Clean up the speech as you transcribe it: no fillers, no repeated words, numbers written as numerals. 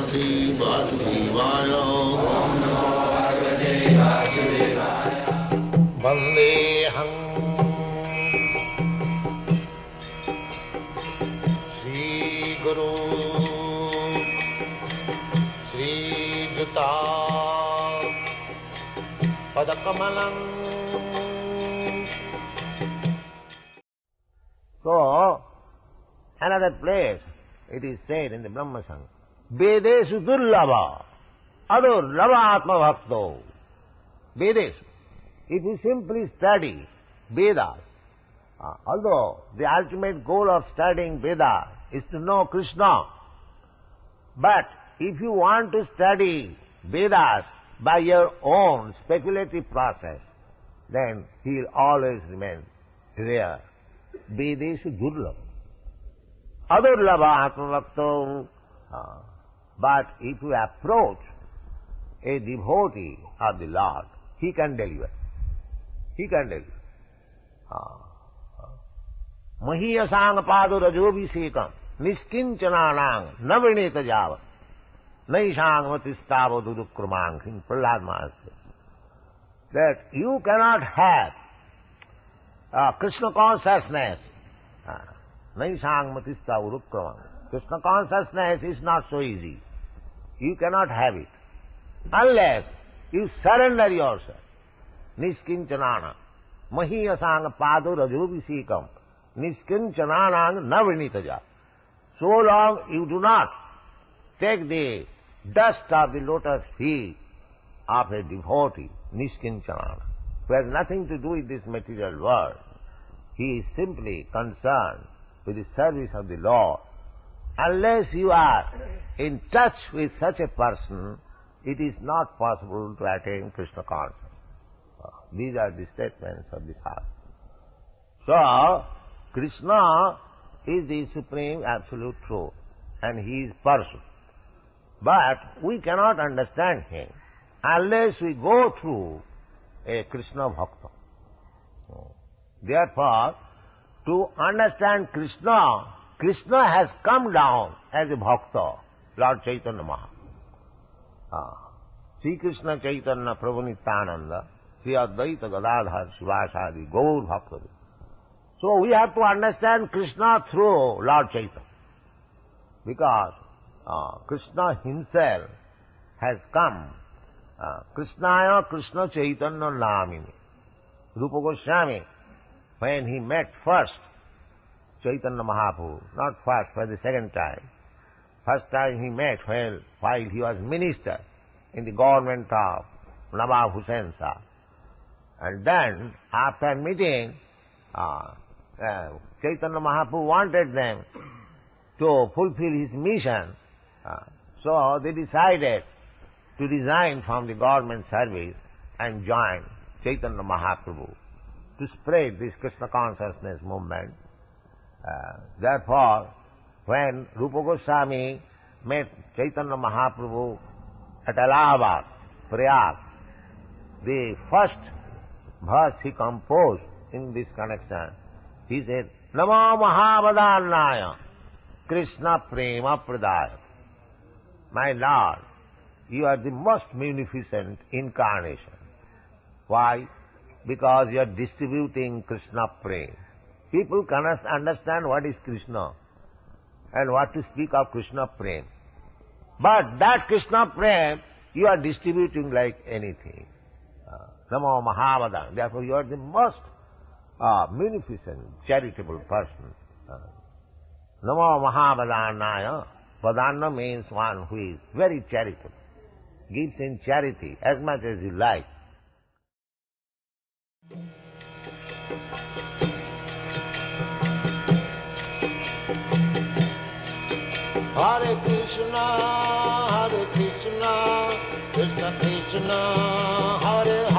भगवते वासुदेवाय। वन्देऽहं श्रीगुरु श्रीयुता पदकमलम्। So, another place, it is said in the Brahma Sangha, Vedeshu durlabha, adurlabha atma bhakto. Vedeshu. If you simply study Vedas, although the ultimate goal of studying Vedas is to know Krishna, but if you want to study Vedas by your own speculative process, then he will always remain rare. Vedeshu durlabha. Adurlabha atmavakto. But if you approach a devotee of the Lord, he can deliver. He can deliver. Mahiyasang padu rajobhisekam niskincananang navineta java naishang matistavo dudukramang. In Prahlad Maharaj says that you cannot have Krishna consciousness. Naishang matistavo dudukramang. Krishna consciousness is not so easy. You cannot have it unless you surrender yourself. Niskinchanana. Mahiyasang padu rajobhisekam niskincananang navinitaja. So long you do not take the dust of the lotus feet of a devotee, Niskinchanana, who has nothing to do with this material world. He is simply concerned with the service of the Lord. Unless you are in touch with such a person, it is not possible to attain Krishna consciousness. These are the statements of the Shastra. So, Krishna is the supreme absolute truth, and he is person. But we cannot understand him unless we go through a Krishna Bhakta. Therefore, to understand Krishna, Krishna has come down as a Bhakta, Lord Chaitanya Mahaprabhu. Sri Krishna Chaitanya Prabhu Nityananda, Sri Advaita Gadadhar Shivasadi Gaur Bhakta. So we have to understand Krishna through Lord Chaitanya. Because Krishna himself has come. Krishnaya Krishna Chaitanya Namini. Rupa Goswami, when he met first Chaitanya Mahaprabhu, not first, for the second time. First time he met while he was minister in the government of Nawab Hussain Shah. And then, after meeting, Chaitanya Mahaprabhu wanted them to fulfill his mission. So they decided to resign from the government service and join Chaitanya Mahaprabhu to spread this Krishna consciousness movement. Therefore, when Rupa Goswami met Chaitanya Mahaprabhu at Allahabad, Prayag, the first verse he composed in this connection, he said, Namo Mahavadannaya Krishna Prema Pradaya. My Lord, you are the most munificent incarnation. Why? Because you are distributing Krishna Prema. People cannot understand what is Krishna and what to speak of Krishna Prema. But that Krishna Prema, you are distributing like anything. Namo Mahavadana. Therefore, you are the most munificent, charitable person. Namo Mahavadanaya. Vadanna means one who is very charitable. Gives in charity as much as you like. Hare Krishna, Krishna Krishna, Hare Hare.